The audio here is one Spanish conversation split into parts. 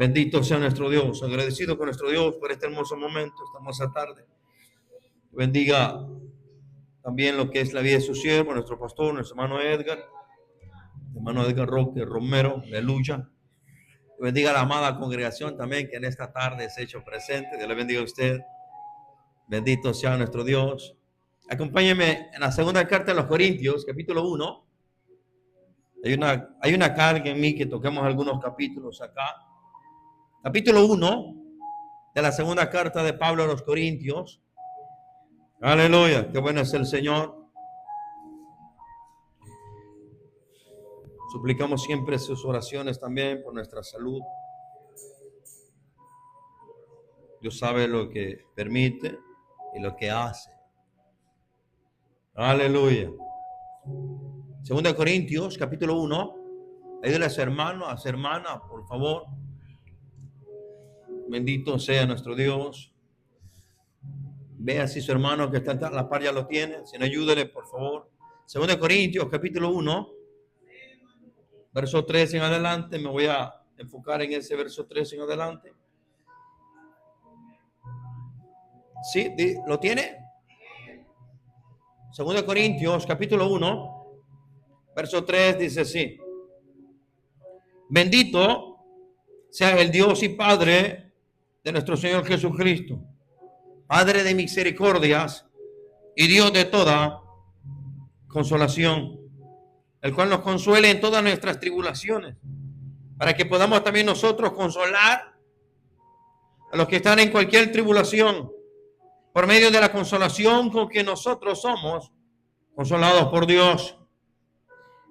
Bendito sea nuestro Dios, agradecido con nuestro Dios por este hermoso momento, esta hermosa tarde. Bendiga también lo que es la vida de su siervo, nuestro pastor, nuestro hermano Edgar Roque Romero, aleluya. Bendiga a la amada congregación también que en esta tarde se ha hecho presente. Dios le bendiga a usted. Bendito sea nuestro Dios. Acompáñeme en la segunda carta de los Corintios, capítulo 1. Hay una carga en mí que toquemos algunos capítulos acá. Capítulo 1 de la segunda carta de Pablo a los Corintios. Aleluya, qué bueno es el Señor. Suplicamos siempre sus oraciones también por nuestra salud. Dios sabe lo que permite y lo que hace. Aleluya. Segunda de Corintios, capítulo 1. Ayúdale a su hermano, a su hermana, por favor. Bendito sea nuestro Dios. Vea si su hermano que está a la par ya lo tiene. Si no, ayúdele, por favor. Segunda de Corintios, capítulo 1. Verso 3 en adelante. Me voy a enfocar en ese verso 3 en adelante. ¿Sí? ¿Lo tiene? Segunda de Corintios, capítulo 1. Verso 3 dice así. Bendito sea el Dios y Padre de nuestro Señor Jesucristo, Padre de misericordias y Dios de toda consolación, el cual nos consuele en todas nuestras tribulaciones, para que podamos también nosotros consolar a los que están en cualquier tribulación, por medio de la consolación con que nosotros somos consolados por Dios.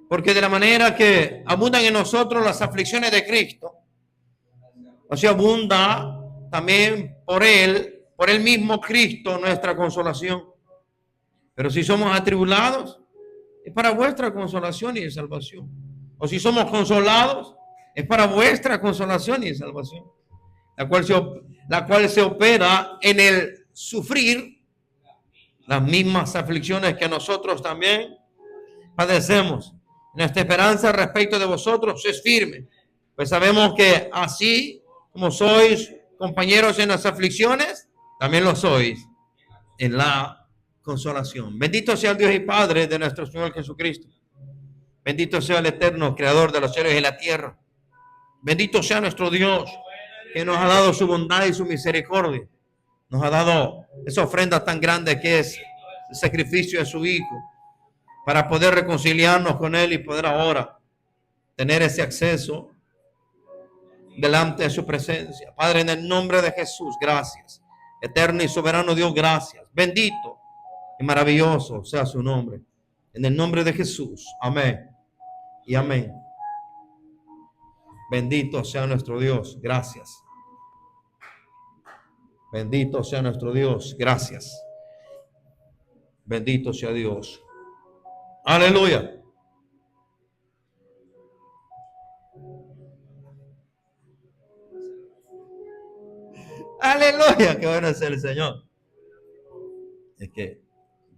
Porque de la manera que abundan en nosotros las aflicciones de Cristo, así abunda también por él mismo Cristo, nuestra consolación. Pero si somos atribulados, es para vuestra consolación y salvación. O si somos consolados, es para vuestra consolación y salvación, la cual se opera en el sufrir las mismas aflicciones que nosotros también padecemos. Nuestra esperanza respecto de vosotros es firme, pues sabemos que así como sois compañeros en las aflicciones, también lo sois en la consolación. Bendito sea el Dios y Padre de nuestro Señor Jesucristo. Bendito sea el eterno creador de los cielos y la tierra. Bendito sea nuestro Dios, que nos ha dado su bondad y su misericordia. Nos ha dado esa ofrenda tan grande que es el sacrificio de su Hijo, para poder reconciliarnos con Él y poder ahora tener ese acceso delante de su presencia. Padre, en el nombre de Jesús, gracias. Eterno y soberano Dios, gracias. Bendito y maravilloso sea su nombre. En el nombre de Jesús. Amén y amén. Bendito sea nuestro Dios. Gracias. Bendito sea nuestro Dios. Gracias. Bendito sea Dios. Aleluya. Aleluya. Qué bueno es el Señor. Es que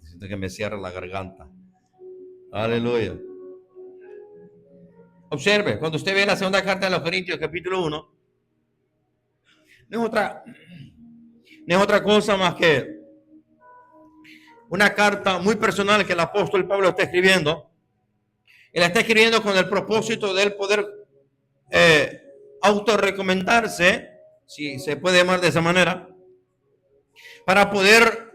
siento que me cierra la garganta. Aleluya. Observe, cuando usted ve la segunda carta de los Corintios, capítulo 1, no es otra cosa más que una carta muy personal que el apóstol Pablo está escribiendo. Él está escribiendo con el propósito de él poder autorrecomendarse, si se puede llamar de esa manera, para poder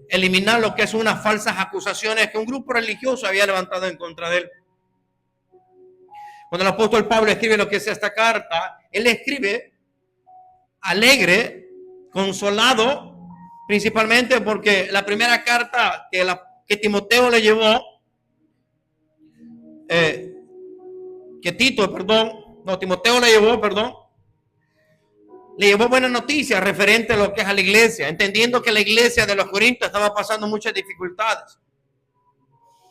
eliminar lo que es unas falsas acusaciones que un grupo religioso había levantado en contra de él. Cuando el apóstol Pablo escribe lo que es esta carta, él escribe alegre, consolado, principalmente porque la primera carta que Timoteo le llevó, Timoteo le llevó buenas noticias referente a lo que es a la iglesia, entendiendo que la iglesia de los Corintios estaba pasando muchas dificultades.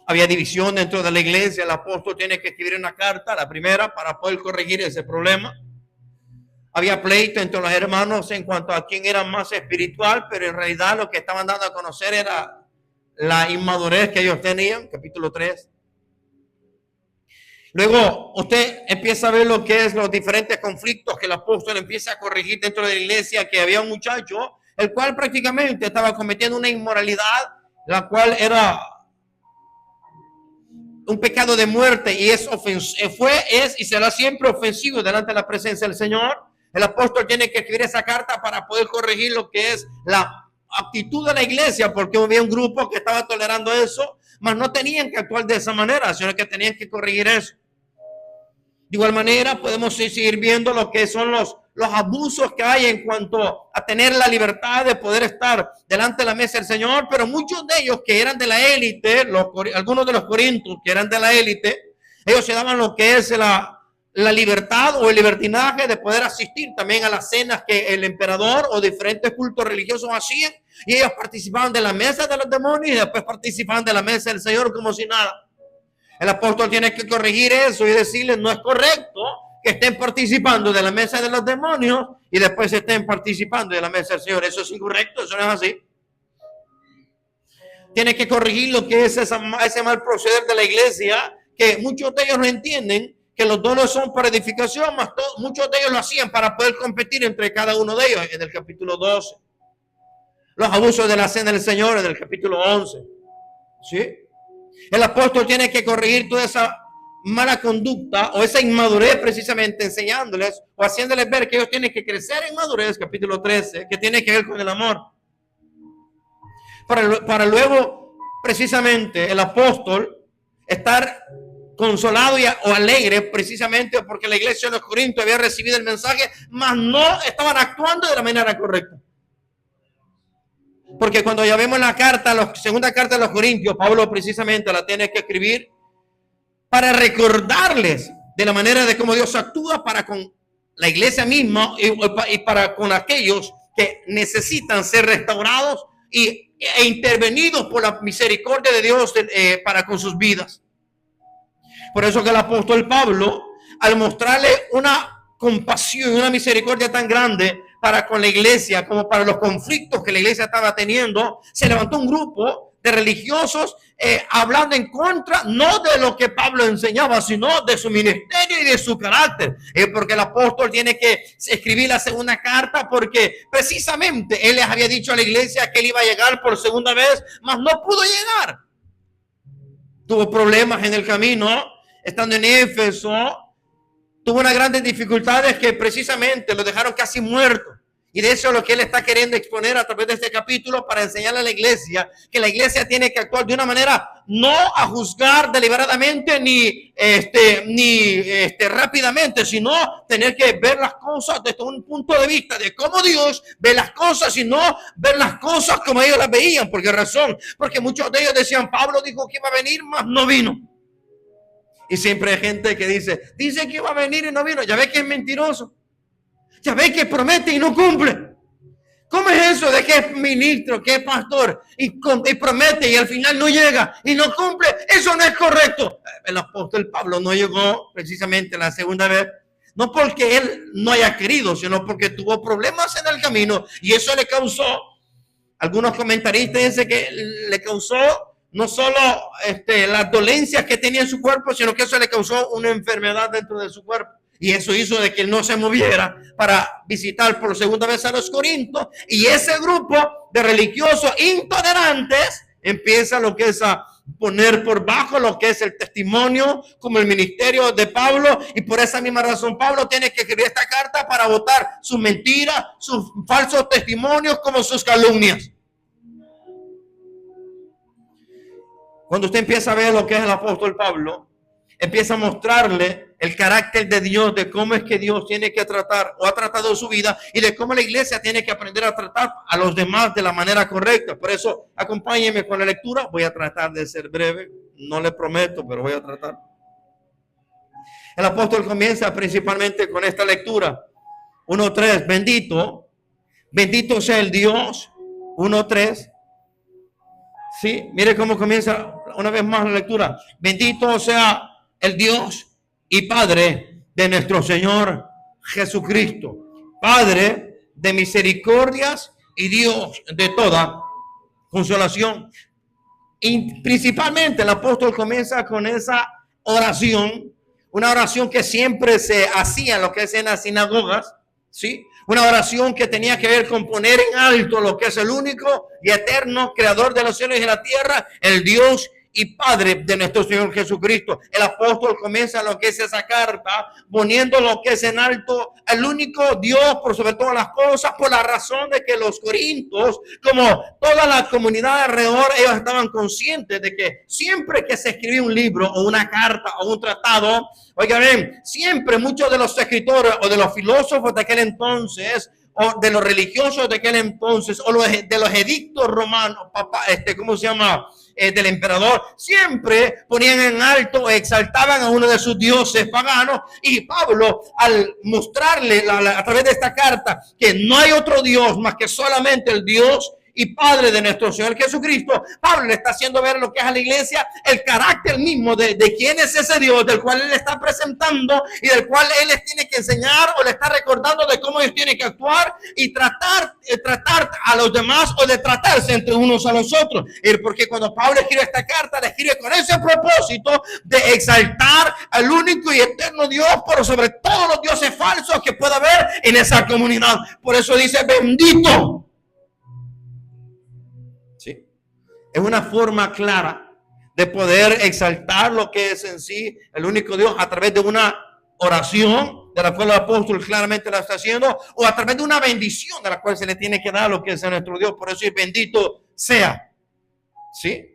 Había división dentro de la iglesia. El apóstol tiene que escribir una carta, la primera, para poder corregir ese problema. Había pleito entre los hermanos en cuanto a quién era más espiritual, pero en realidad lo que estaban dando a conocer era la inmadurez que ellos tenían, capítulo 3. Luego usted empieza a ver lo que es los diferentes conflictos que el apóstol empieza a corregir dentro de la iglesia, que había un muchacho, el cual prácticamente estaba cometiendo una inmoralidad, la cual era un pecado de muerte y es y será siempre ofensivo delante de la presencia del Señor. El apóstol tiene que escribir esa carta para poder corregir lo que es la actitud de la iglesia, porque había un grupo que estaba tolerando eso, mas no tenían que actuar de esa manera, sino que tenían que corregir eso. De igual manera, podemos seguir viendo lo que son los abusos que hay en cuanto a tener la libertad de poder estar delante de la mesa del Señor, pero muchos de ellos que eran de la élite, algunos de los corintios que eran de la élite, ellos se daban lo que es la libertad o el libertinaje de poder asistir también a las cenas que el emperador o diferentes cultos religiosos hacían, y ellos participaban de la mesa de los demonios y después participaban de la mesa del Señor como si nada. El apóstol tiene que corregir eso y decirles: no es correcto que estén participando de la mesa de los demonios y después estén participando de la mesa del Señor. Eso es incorrecto, eso no es así. Tiene que corregir lo que es ese mal proceder de la iglesia, que muchos de ellos no entienden que los dones son para edificación, mas muchos de ellos lo hacían para poder competir entre cada uno de ellos. En el capítulo 12. Los abusos de la cena del Señor en el capítulo 11. ¿Sí? El apóstol tiene que corregir toda esa mala conducta o esa inmadurez, precisamente enseñándoles o haciéndoles ver que ellos tienen que crecer en madurez, capítulo 13, que tiene que ver con el amor. Para luego, precisamente, el apóstol estar consolado o alegre, precisamente porque la iglesia de los Corintios había recibido el mensaje, mas no estaban actuando de la manera correcta. Porque cuando ya vemos la carta, la segunda carta de los Corintios, Pablo precisamente la tiene que escribir para recordarles de la manera de cómo Dios actúa para con la iglesia misma y para con aquellos que necesitan ser restaurados e intervenidos por la misericordia de Dios para con sus vidas. Por eso que el apóstol Pablo, al mostrarle una compasión y una misericordia tan grande para con la iglesia, como para los conflictos que la iglesia estaba teniendo, se levantó un grupo de religiosos hablando en contra, no de lo que Pablo enseñaba, sino de su ministerio y de su carácter. Porque el apóstol tiene que escribir la segunda carta, porque precisamente él les había dicho a la iglesia que él iba a llegar por segunda vez, mas no pudo llegar. Tuvo problemas en el camino, estando en Éfeso. Tuvo unas grandes dificultades que precisamente lo dejaron casi muerto. Y de eso es lo que él está queriendo exponer a través de este capítulo, para enseñarle a la iglesia que la iglesia tiene que actuar de una manera no a juzgar deliberadamente ni rápidamente, sino tener que ver las cosas desde un punto de vista de cómo Dios ve las cosas y no ver las cosas como ellos las veían. ¿Por qué razón? Porque muchos de ellos decían: Pablo dijo que iba a venir, mas no vino. Y siempre hay gente que dice que iba a venir y no vino. Ya ve que es mentiroso. Ya ve que promete y no cumple. ¿Cómo es eso de que es ministro, que es pastor y promete y al final no llega y no cumple? Eso no es correcto. El apóstol Pablo no llegó precisamente la segunda vez, no porque él no haya querido, sino porque tuvo problemas en el camino, y eso le causó, algunos comentaristas dicen que le causó no solo las dolencias que tenía en su cuerpo, sino que eso le causó una enfermedad dentro de su cuerpo. Y eso hizo de que él no se moviera para visitar por segunda vez a los Corintios. Y ese grupo de religiosos intolerantes empieza lo que es a poner por bajo lo que es el testimonio como el ministerio de Pablo. Y por esa misma razón Pablo tiene que escribir esta carta para botar sus mentiras, sus falsos testimonios como sus calumnias. Cuando usted empieza a ver lo que es el apóstol Pablo, empieza a mostrarle el carácter de Dios, de cómo es que Dios tiene que tratar o ha tratado su vida, y de cómo la iglesia tiene que aprender a tratar a los demás de la manera correcta. Por eso, acompáñenme con la lectura. Voy a tratar de ser breve, no le prometo, pero voy a tratar. El apóstol comienza principalmente con esta lectura. 1:3, bendito sea el Dios. 1:3. Sí, mire cómo comienza una vez más la lectura. Bendito sea el Dios y Padre de nuestro Señor Jesucristo, Padre de misericordias y Dios de toda consolación. Y principalmente el apóstol comienza con esa oración Una oración que siempre se hacía en lo que es en las sinagogas, ¿sí? Una oración que tenía que ver con poner en alto lo que es el único y eterno creador de los cielos y de la tierra, el Dios y Padre de nuestro Señor Jesucristo. El apóstol comienza lo que es esa carta poniendo lo que es en alto el único Dios por sobre todas las cosas, por la razón de que los corintios, como toda la comunidad alrededor, ellos estaban conscientes de que siempre que se escribía un libro o una carta o un tratado, oigan, siempre muchos de los escritores o de los filósofos de aquel entonces, o de los religiosos de aquel entonces, o de los edictos romanos, ¿cómo se llama? Del emperador, siempre ponían en alto, exaltaban a uno de sus dioses paganos. Y Pablo, al mostrarle a través de esta carta que no hay otro Dios más que solamente el Dios y Padre de nuestro Señor Jesucristo, Pablo le está haciendo ver lo que es a la iglesia el carácter mismo de quién es ese Dios del cual él está presentando y del cual él les tiene que enseñar o le está recordando de cómo ellos tienen que actuar y tratar a los demás o de tratarse entre unos a los otros. Porque cuando Pablo escribe esta carta, la escribe con ese propósito de exaltar al único y eterno Dios por sobre todos los dioses falsos que pueda haber en esa comunidad. Por eso dice bendito. ¿Sí? Es una forma clara de poder exaltar lo que es en sí el único Dios a través de una oración de la cual el apóstol claramente la está haciendo, o a través de una bendición de la cual se le tiene que dar lo que es a nuestro Dios. Por eso es bendito sea. ¿Sí?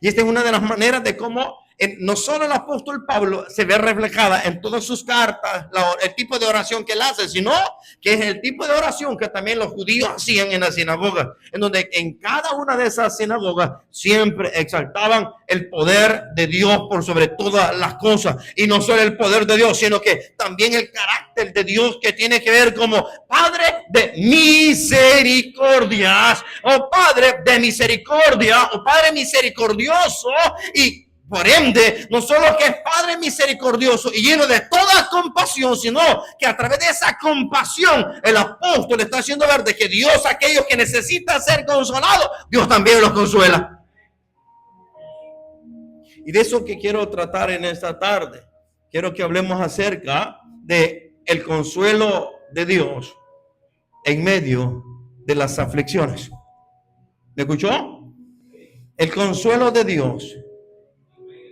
Y esta es una de las maneras de cómo no solo el apóstol Pablo se ve reflejada en todas sus cartas, el tipo de oración que él hace, sino que es el tipo de oración que también los judíos hacían en la sinagoga, en donde en cada una de esas sinagogas siempre exaltaban el poder de Dios por sobre todas las cosas. Y no solo el poder de Dios, sino que también el carácter de Dios, que tiene que ver como Padre de misericordias, o Padre de misericordia, o Padre misericordioso. Y por ende, no solo que es Padre misericordioso y lleno de toda compasión, sino que a través de esa compasión el apóstol está haciendo ver de que Dios, aquellos que necesitan ser consolados, Dios también los consuela. Y de eso que quiero tratar en esta tarde. Quiero que hablemos acerca de el consuelo de Dios en medio de las aflicciones. ¿Me escuchó? El consuelo de Dios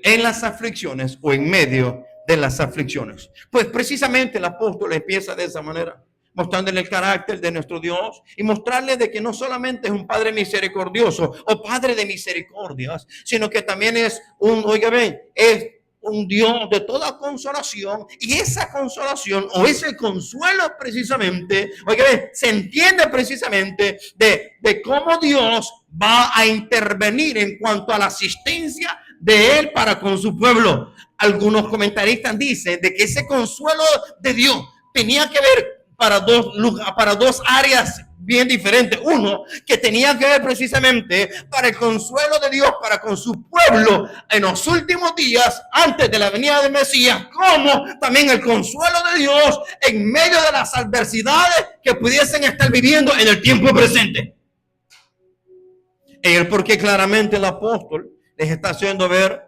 en las aflicciones o en medio de las aflicciones. Pues precisamente el apóstol empieza de esa manera, mostrándole el carácter de nuestro Dios y mostrarle de que no solamente es un Padre misericordioso o Padre de misericordias, sino que también es es un Dios de toda consolación. Y esa consolación o ese consuelo precisamente, se entiende precisamente de cómo Dios va a intervenir en cuanto a la asistencia de él para con su pueblo. Algunos comentaristas dicen de que ese consuelo de Dios tenía que ver para dos áreas bien diferentes. Uno, que tenía que ver precisamente para el consuelo de Dios para con su pueblo en los últimos días antes de la venida del Mesías, como también el consuelo de Dios en medio de las adversidades que pudiesen estar viviendo en el tiempo presente. Porque claramente el apóstol les está haciendo ver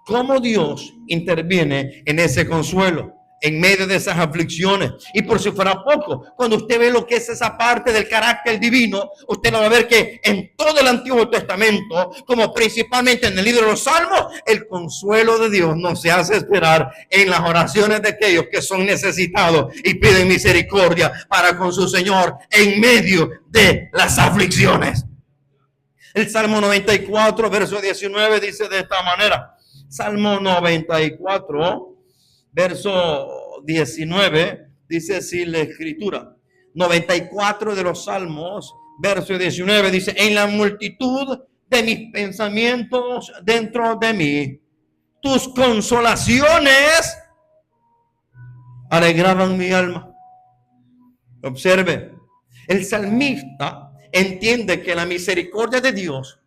cómo Dios interviene en ese consuelo, en medio de esas aflicciones. Y por si fuera poco, cuando usted ve lo que es esa parte del carácter divino, usted va a ver que en todo el Antiguo Testamento, como principalmente en el libro de los Salmos, el consuelo de Dios no se hace esperar en las oraciones de aquellos que son necesitados y piden misericordia para con su Señor en medio de las aflicciones. El Salmo 94, verso 19 dice de esta manera. Salmo 94, verso 19, dice así la escritura. 94 de los Salmos, verso 19, dice: en la multitud de mis pensamientos dentro de mí, tus consolaciones alegraban mi alma. Observe, el salmista entiende que la misericordia de Dios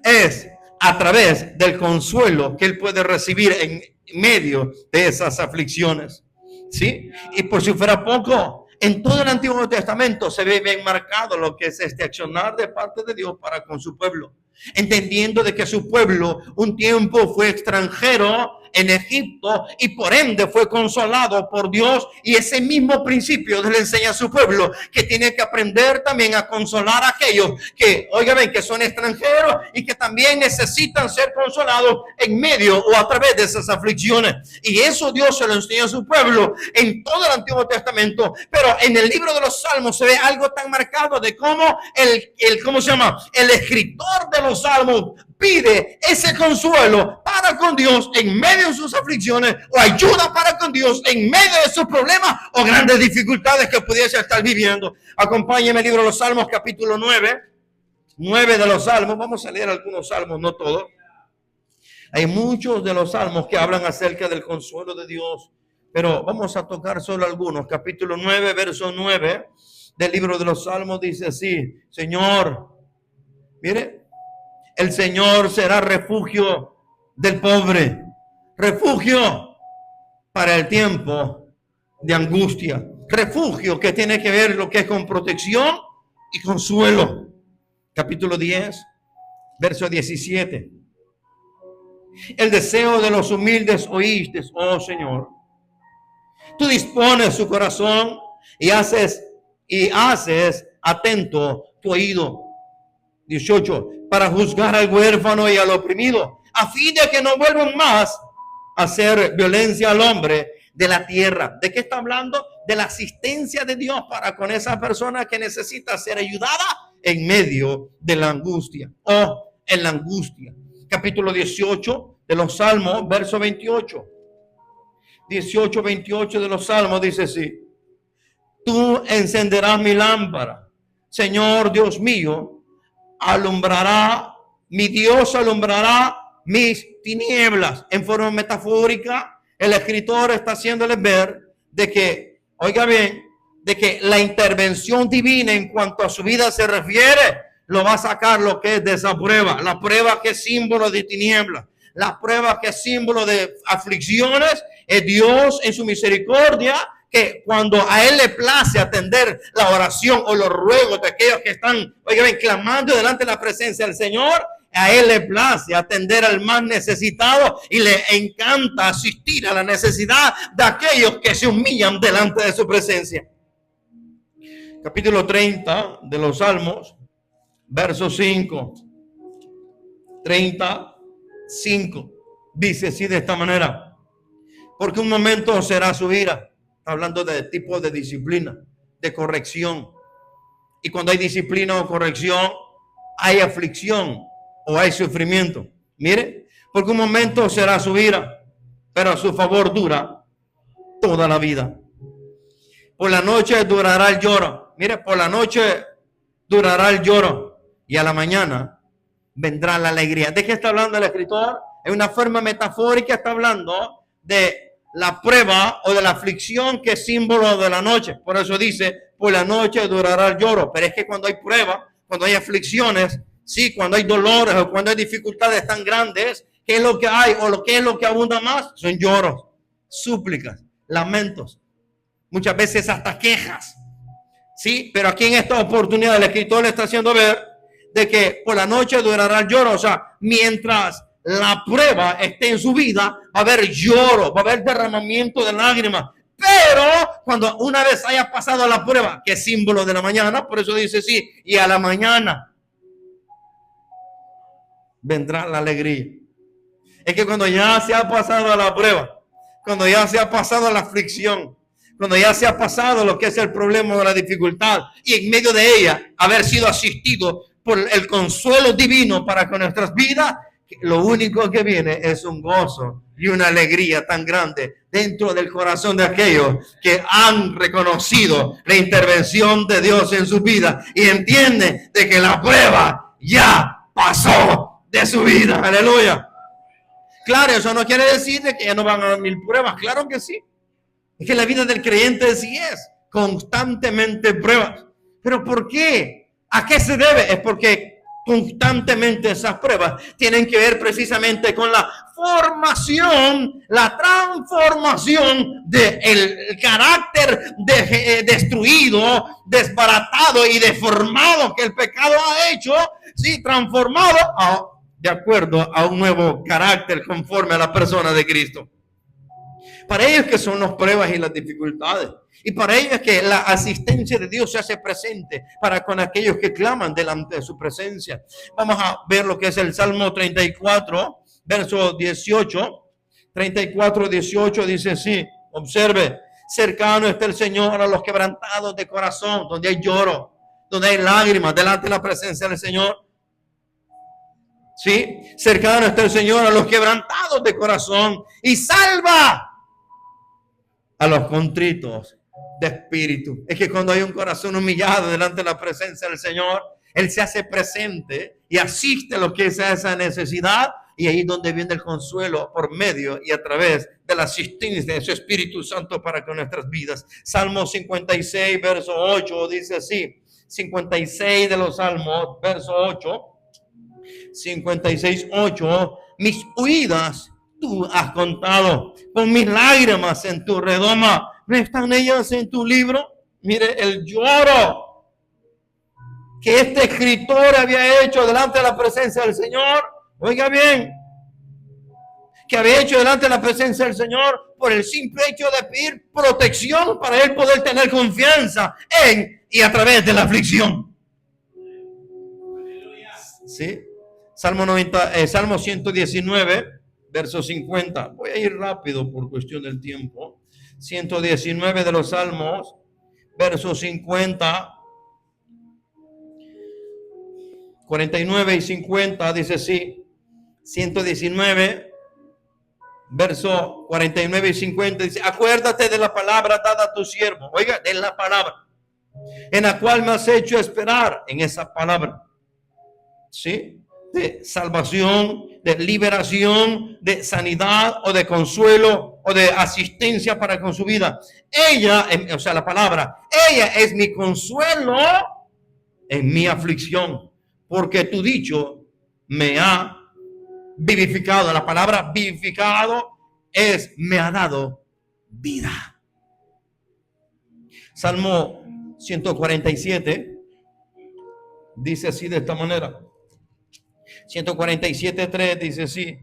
es a través del consuelo que él puede recibir en medio de esas aflicciones. ¿Sí? Y por si fuera poco, en todo el Antiguo Testamento se ve bien marcado lo que es este accionar de parte de Dios para con su pueblo, entendiendo de que su pueblo un tiempo fue extranjero en Egipto y por ende fue consolado por Dios, y ese mismo principio le enseña a su pueblo que tiene que aprender también a consolar a aquellos que, oigan, que son extranjeros y que también necesitan ser consolados en medio o a través de esas aflicciones. Y eso Dios se lo enseña a su pueblo en todo el Antiguo Testamento, pero en el libro de los Salmos se ve algo tan marcado de cómo ¿cómo se llama? El escritor de los Salmos pide ese consuelo para con Dios en medio de sus aflicciones, o ayuda para con Dios en medio de sus problemas o grandes dificultades que pudiese estar viviendo. Acompáñenme al libro de los Salmos, capítulo 9 de los Salmos. Vamos a leer algunos salmos, no todos. Hay muchos de los salmos que hablan acerca del consuelo de Dios, pero vamos a tocar solo algunos. Capítulo 9, verso 9 del libro de los Salmos dice así: Señor, mire, el Señor será refugio del pobre, refugio para el tiempo de angustia, refugio que tiene que ver lo que es con protección y consuelo. Capítulo 10, verso 17. El deseo de los humildes oíste, oh Señor. Tú dispones su corazón y haces atento tu oído. 18. Para juzgar al huérfano y al oprimido, a fin de que no vuelvan más a hacer violencia al hombre de la tierra. ¿De qué está hablando? De la asistencia de Dios para con esa persona que necesita ser ayudada en medio de la angustia o en la angustia. Capítulo 18 de los Salmos, verso 28. 18, 28 de los Salmos dice así: Tú encenderás mi lámpara, Señor Dios mío, mi Dios alumbrará mis tinieblas. En forma metafórica, el escritor está haciéndoles ver de que, oiga bien, de que la intervención divina en cuanto a su vida se refiere, lo va a sacar lo que es de esa prueba, la prueba que es símbolo de tinieblas, la prueba que es símbolo de aflicciones. Es Dios en su misericordia que cuando a Él le place atender la oración o los ruegos de aquellos que están, oigan, clamando delante de la presencia del Señor, a Él le place atender al más necesitado y le encanta asistir a la necesidad de aquellos que se humillan delante de su presencia. Capítulo 30 de los Salmos, verso 5. 35 dice así de esta manera: porque un momento será su ira. Hablando de tipo de disciplina, de corrección. Y cuando hay disciplina o corrección, hay aflicción o hay sufrimiento. Mire, porque un momento será su ira, pero su favor dura toda la vida. Por la noche durará el lloro. Mire, por la noche durará el lloro y a la mañana vendrá la alegría. ¿De qué está hablando el escritor? En una forma metafórica está hablando de la prueba o de la aflicción que es símbolo de la noche. Por eso dice, por la noche durará el lloro. Pero es que cuando hay prueba, cuando hay aflicciones, sí, cuando hay dolores o cuando hay dificultades tan grandes, ¿qué es lo que hay o qué es lo que abunda más? Son lloros, súplicas, lamentos, muchas veces hasta quejas. Sí, pero aquí en esta oportunidad el escritor le está haciendo ver de que por la noche durará el lloro. O sea, mientras la prueba esté en su vida, va a haber lloro, va a haber derramamiento de lágrimas. Pero cuando una vez haya pasado la prueba, que es símbolo de la mañana, por eso dice sí, y a la mañana vendrá la alegría. Es que cuando ya se ha pasado la prueba, cuando ya se ha pasado la aflicción, cuando ya se ha pasado lo que es el problema de la dificultad, y en medio de ella haber sido asistido por el consuelo divino para con nuestras vidas, lo único que viene es un gozo y una alegría tan grande dentro del corazón de aquellos que han reconocido la intervención de Dios en su vida y entienden de que la prueba ya pasó de su vida. Aleluya. Claro, eso no quiere decir de que ya no van a haber mil pruebas. Claro que sí. Es que la vida del creyente sí es constantemente pruebas. ¿Pero por qué? ¿A qué se debe? Es porque constantemente esas pruebas tienen que ver precisamente con la formación, la transformación del carácter destruido, desbaratado y deformado que el pecado ha hecho, sí, transformado de acuerdo a un nuevo carácter conforme a la persona de Cristo. Para ellos que son las pruebas y las dificultades. Y para ellos es que la asistencia de Dios se hace presente para con aquellos que claman delante de su presencia. Vamos a ver lo que es el Salmo 34, verso 18. 34, 18 dice así, observe, cercano está el Señor a los quebrantados de corazón, donde hay lloro, donde hay lágrimas delante de la presencia del Señor. Sí, cercano está el Señor a los quebrantados de corazón y salva a los contritos de espíritu. Es que cuando hay un corazón humillado delante de la presencia del Señor, Él se hace presente y asiste a lo que es esa necesidad, y ahí es donde viene el consuelo por medio y a través de la asistencia de su Espíritu Santo para con nuestras vidas. Salmo 56, verso 8 dice así, 56 de los Salmos, verso 8, 56, 8, mis huidas tú has contado, con mis lágrimas en tu redoma, ¿no están ellas en tu libro? Mire el lloro que este escritor había hecho delante de la presencia del Señor. Oiga bien, que había hecho delante de la presencia del Señor por el simple hecho de pedir protección para él poder tener confianza en y a través de la aflicción. ¿Sí? Salmo 119, verso 50. Voy a ir rápido por cuestión del tiempo. 119 de los Salmos, verso 50. 49 y 50 dice así. 119, verso 49 y 50 dice, acuérdate de la palabra dada a tu siervo. Oiga, de la palabra en la cual me has hecho esperar, en esa palabra. ¿Sí? De salvación, de liberación, de sanidad o de consuelo o de asistencia para con su vida. Ella, o sea, la palabra, ella es mi consuelo en mi aflicción, porque tu dicho me ha vivificado. La palabra vivificado es me ha dado vida. Salmo 147 dice así de esta manera. 147:3 dice así,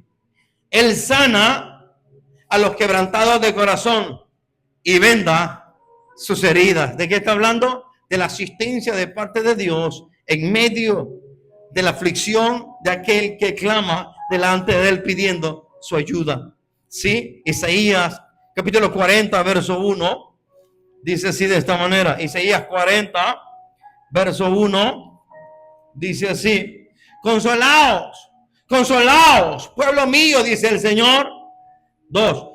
Él sana a los quebrantados de corazón y venda sus heridas. ¿De qué está hablando? De la asistencia de parte de Dios en medio de la aflicción de aquel que clama delante de él pidiendo su ayuda. ¿Sí? Isaías capítulo 40, verso 1 dice así de esta manera. Isaías 40, verso 1 dice así, consolaos, consolaos, pueblo mío, dice el Señor. 2,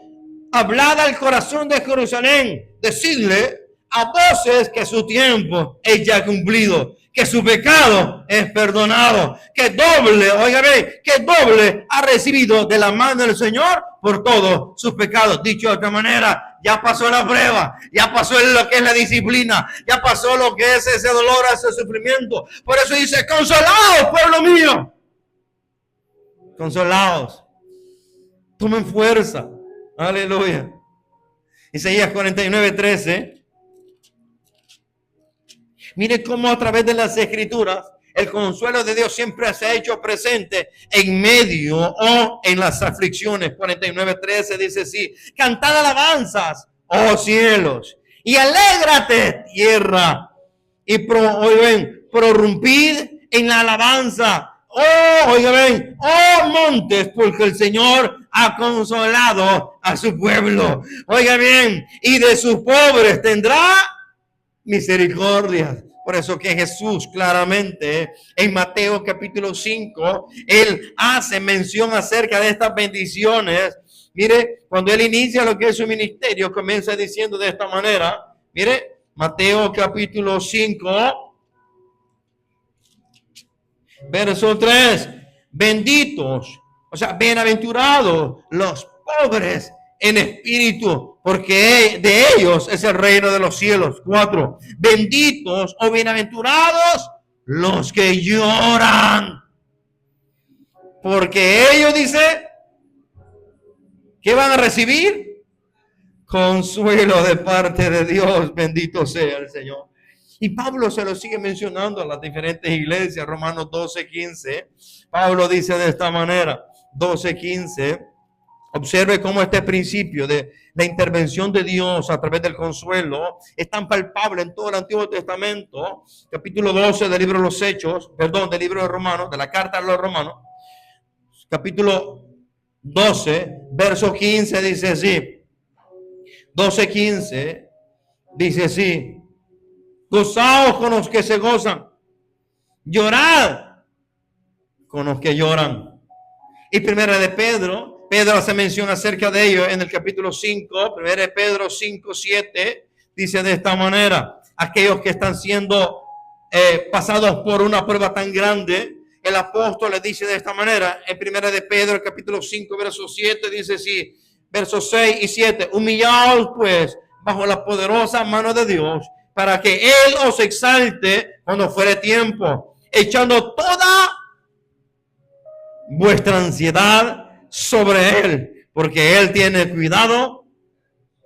hablad al corazón de Jerusalén, decidle a voces que su tiempo es ya cumplido, que su pecado es perdonado, que doble, óigame, que doble ha recibido de la mano del Señor por todos sus pecados. Dicho de otra manera, ya pasó la prueba, ya pasó lo que es la disciplina, ya pasó lo que es ese dolor, ese sufrimiento. Por eso dice, consolaos, pueblo mío, consolaos, tomen fuerza, aleluya. Isaías 49:13. Mire cómo a través de las escrituras el consuelo de Dios siempre se ha hecho presente en medio o en las aflicciones. 49:13 dice así, cantad alabanzas, oh cielos, y alégrate tierra, y prorrumpid en la alabanza, oh, oigan, oh montes, porque el Señor ha consolado a su pueblo. Oiga bien, y de sus pobres tendrá misericordia. Por eso que Jesús claramente en Mateo capítulo 5, él hace mención acerca de estas bendiciones. Mire, cuando él inicia lo que es su ministerio, comienza diciendo de esta manera. Mire, Mateo capítulo 5, verso 3. Benditos, o sea, bienaventurados los pobres en espíritu, porque de ellos es el reino de los cielos. 4. Benditos o bienaventurados los que lloran, porque ellos, dice, ¿qué van a recibir? Consuelo de parte de Dios. Bendito sea el Señor. Y Pablo se lo sigue mencionando a las diferentes iglesias. Romanos 12:15. Pablo dice de esta manera, 12:15. Observe cómo este principio de la intervención de Dios a través del consuelo es tan palpable en todo el Antiguo Testamento. Capítulo 12 del libro de los Hechos, perdón, del libro de Romanos, de la carta a los Romanos. Capítulo 12, verso 15 dice así. 12:15 dice así. Gozaos con los que se gozan. Llorad con los que lloran. Y primera de Pedro hace mención acerca de ello en el capítulo 5, primera de Pedro 5:7, dice de esta manera, aquellos que están siendo pasados por una prueba tan grande, el apóstol les dice de esta manera, en primera de Pedro, el capítulo 5, verso 7, dice así, versos 6 y 7, humillaos pues bajo la poderosa mano de Dios, para que Él os exalte cuando fuere tiempo, echando toda vuestra ansiedad sobre Él, porque Él tiene cuidado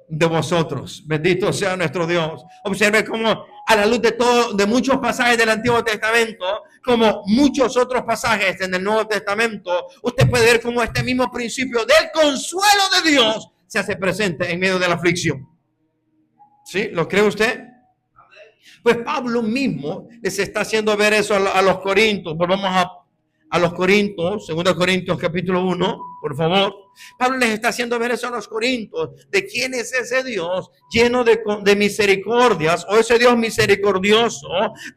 de vosotros. Bendito sea nuestro Dios. Observe cómo a la luz de muchos pasajes del Antiguo Testamento, como muchos otros pasajes en el Nuevo Testamento, usted puede ver cómo este mismo principio del consuelo de Dios se hace presente en medio de la aflicción. ¿Sí? ¿Lo cree usted? Pues Pablo mismo les está haciendo ver eso a los corintios. Volvamos a los Corintios, 2 Corintios capítulo 1, por favor. Pablo les está haciendo ver eso a los Corintios, de quién es ese Dios lleno de misericordias, o ese Dios misericordioso,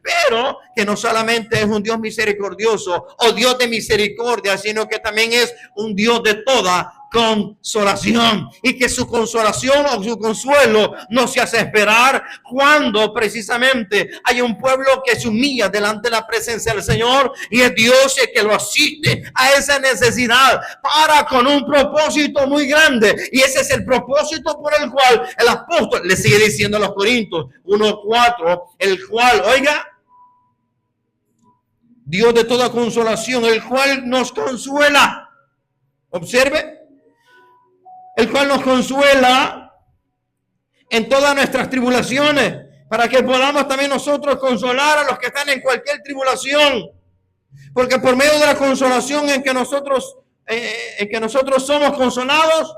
pero que no solamente es un Dios misericordioso o Dios de misericordia, sino que también es un Dios de toda consolación, y que su consolación o su consuelo no se hace esperar cuando precisamente hay un pueblo que se humilla delante de la presencia del Señor, y es Dios el que lo asiste a esa necesidad para con un propósito muy grande, y ese es el propósito por el cual el apóstol le sigue diciendo a los Corintios 1:4, el cual, oiga, Dios de toda consolación, el cual nos consuela, observe, el cual nos consuela en todas nuestras tribulaciones, para que podamos también nosotros consolar a los que están en cualquier tribulación. Porque por medio de la consolación en que nosotros somos consolados,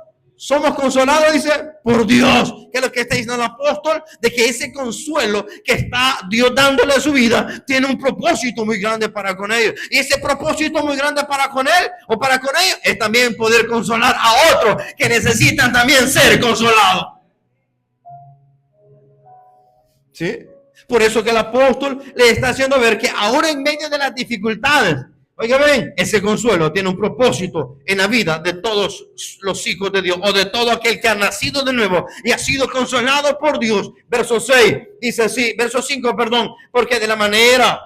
dice, por Dios. Que es lo que está diciendo el apóstol, de que ese consuelo que está Dios dándole a su vida tiene un propósito muy grande para con ellos. Y ese propósito muy grande para con él o para con ellos es también poder consolar a otros que necesitan también ser consolados. ¿Sí? Por eso que el apóstol le está haciendo ver que ahora en medio de las dificultades, oiga, ven, ese consuelo tiene un propósito en la vida de todos los hijos de Dios, o de todo aquel que ha nacido de nuevo y ha sido consolado por Dios. Verso 6 dice así, verso 5, perdón, porque de la manera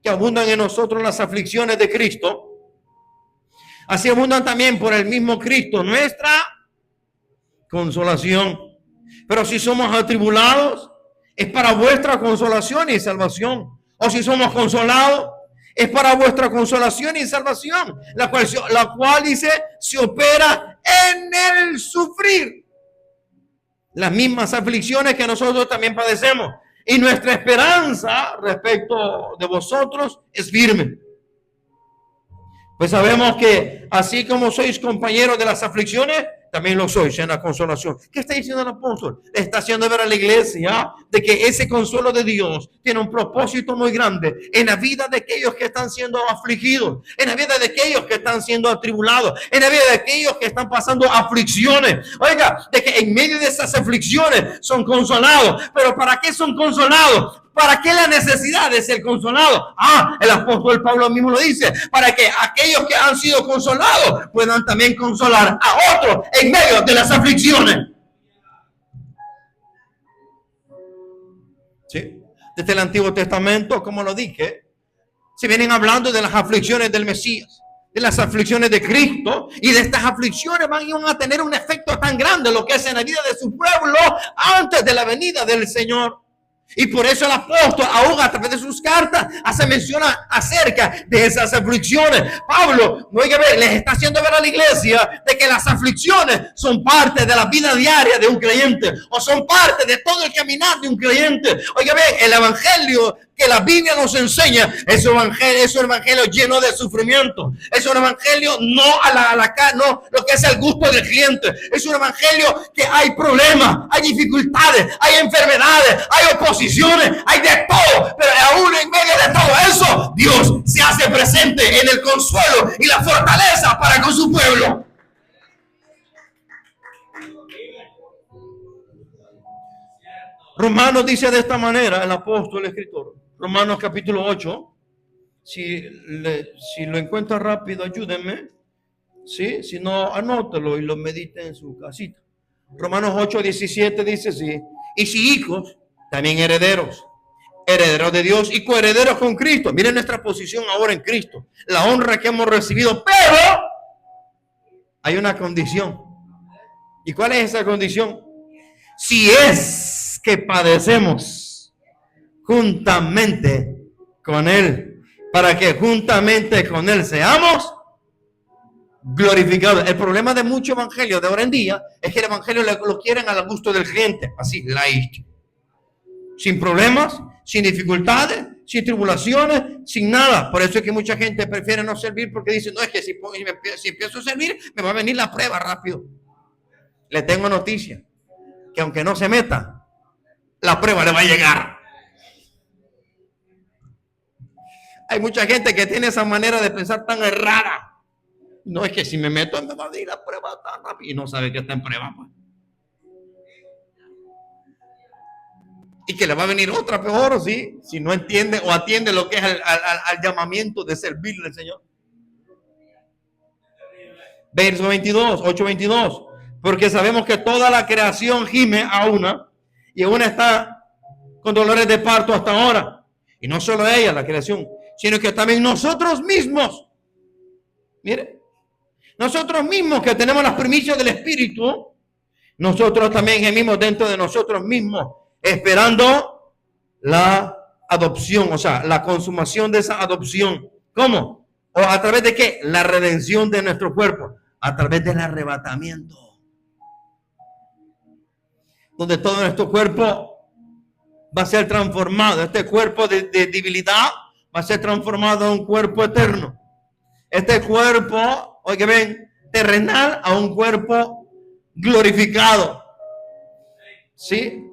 que abundan en nosotros las aflicciones de Cristo, así abundan también por el mismo Cristo nuestra consolación. Pero si somos atribulados, es para vuestra consolación y salvación. O si somos consolados, es para vuestra consolación y salvación, la cual dice, se opera en el sufrir las mismas aflicciones que nosotros también padecemos. Y nuestra esperanza respecto de vosotros es firme. Pues sabemos que así como sois compañeros de las aflicciones, también lo sois en la consolación. ¿Qué está diciendo el apóstol? Está haciendo ver a la iglesia de que ese consuelo de Dios tiene un propósito muy grande en la vida de aquellos que están siendo afligidos, en la vida de aquellos que están siendo atribulados, en la vida de aquellos que están pasando aflicciones. Oiga, de que en medio de esas aflicciones son consolados. ¿Pero para qué son consolados? ¿Para qué la necesidad de ser consolado? El apóstol Pablo mismo lo dice, para que aquellos que han sido consolados puedan también consolar a otros en medio de las aflicciones. ¿Sí? Desde el Antiguo Testamento, como lo dije, se vienen hablando de las aflicciones del Mesías, de las aflicciones de Cristo, y de estas aflicciones van a tener un efecto tan grande lo que es en la vida de su pueblo antes de la venida del Señor. Y por eso el apóstol, aún a través de sus cartas, hace mención acerca de esas aflicciones. Pablo, les está haciendo ver a la iglesia de que las aflicciones son parte de la vida diaria de un creyente, o son parte de todo el caminar de un creyente. El evangelio que la Biblia nos enseña es un evangelio lleno de sufrimiento. Es un evangelio no no lo que es el gusto del cliente. Es un evangelio que hay problemas, hay dificultades, hay enfermedades, hay oposiciones, hay de todo. Pero aún en medio de todo eso, Dios se hace presente en el consuelo y la fortaleza para con su pueblo. Romanos dice de esta manera, el apóstol, el escritor, Romanos capítulo 8, si lo encuentra rápido, ayúdenme, ¿sí? Si no, anótelo y lo medite en su casita. Romanos 8, 17 dice así: y si hijos, también herederos, herederos de Dios y coherederos con Cristo. Miren nuestra posición ahora en Cristo, la honra que hemos recibido, pero hay una condición. ¿Y cuál es esa condición? Si es que padecemos juntamente con Él, para que juntamente con Él seamos glorificados. El problema de mucho evangelio de ahora en día es que el evangelio lo quieren al gusto del cliente, así, light, sin problemas, sin dificultades, sin tribulaciones, sin nada. Por eso es que mucha gente prefiere no servir, porque dice, no, es que si empiezo a servir, me va a venir la prueba rápido. Le tengo noticia, que aunque no se meta, la prueba le va a llegar. Hay mucha gente que tiene esa manera de pensar tan errada. No, es que si me meto, me va a venir la prueba tan rápido, y no sabe que está en prueba, pues. Y que le va a venir otra peor, ¿sí? Si no entiende o atiende lo que es al llamamiento de servirle al Señor. Verso 22, 8:22. Porque sabemos que toda la creación gime a una, y una está con dolores de parto hasta ahora. Y no solo ella, la creación, sino que también nosotros mismos. Mire, nosotros mismos que tenemos las primicias del Espíritu, nosotros también gemimos dentro de nosotros mismos, esperando la adopción, o sea, la consumación de esa adopción. ¿Cómo? ¿O a través de qué? La redención de nuestro cuerpo, a través del arrebatamiento, donde todo nuestro cuerpo va a ser transformado. Este cuerpo de debilidad va a ser transformado a un cuerpo eterno. Este cuerpo, oye, ven, terrenal, a un cuerpo glorificado. ¿Sí?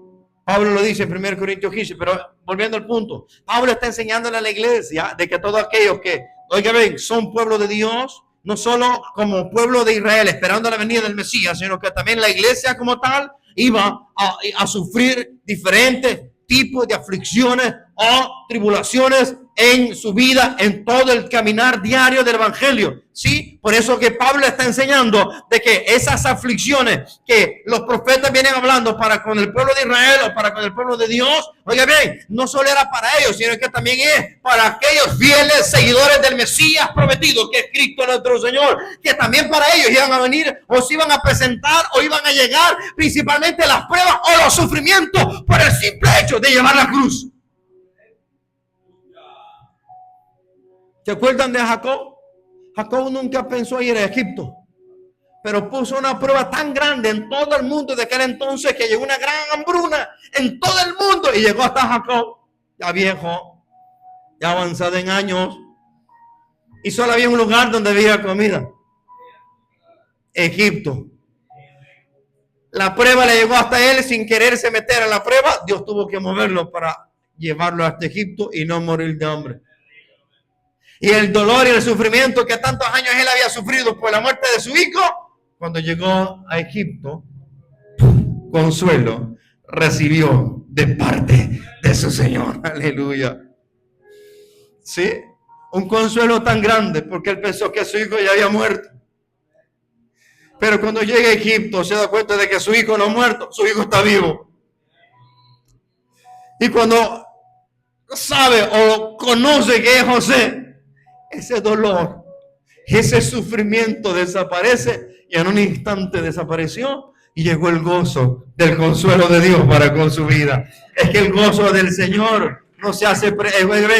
Pablo lo dice en 1 Corintios 15, pero volviendo al punto, Pablo está enseñándole a la iglesia de que todos aquellos que, oiga, ven, son pueblo de Dios, no solo como pueblo de Israel esperando la venida del Mesías, sino que también la iglesia como tal iba a sufrir diferentes tipos de aflicciones o tribulaciones en su vida, en todo el caminar diario del evangelio. Sí, por eso que Pablo está enseñando de que esas aflicciones que los profetas vienen hablando para con el pueblo de Israel o para con el pueblo de Dios, oiga bien, no solo era para ellos, sino que también es para aquellos fieles seguidores del Mesías prometido, que es Cristo nuestro Señor, que también para ellos iban a venir o se iban a presentar o iban a llegar principalmente las pruebas o los sufrimientos por el simple hecho de llevar la cruz. ¿Se acuerdan de Jacob? Jacob nunca pensó ir a Egipto, pero puso una prueba tan grande en todo el mundo de aquel entonces que llegó una gran hambruna en todo el mundo y llegó hasta Jacob, ya viejo, ya avanzado en años, y solo había un lugar donde había comida: Egipto. La prueba le llegó hasta él sin quererse meter a la prueba. Dios tuvo que moverlo para llevarlo hasta Egipto y no morir de hambre. Y el dolor y el sufrimiento que tantos años él había sufrido por la muerte de su hijo, cuando llegó a Egipto, consuelo recibió de parte de su Señor. Aleluya. Sí, un consuelo tan grande porque él pensó que su hijo ya había muerto. Pero cuando llega a Egipto se da cuenta de que su hijo no ha muerto, su hijo está vivo. Y cuando sabe o conoce que es José, ese dolor, ese sufrimiento desaparece, y en un instante desapareció, Y llegó el gozo del consuelo de Dios para con su vida. Es que el gozo del Señor no se hace,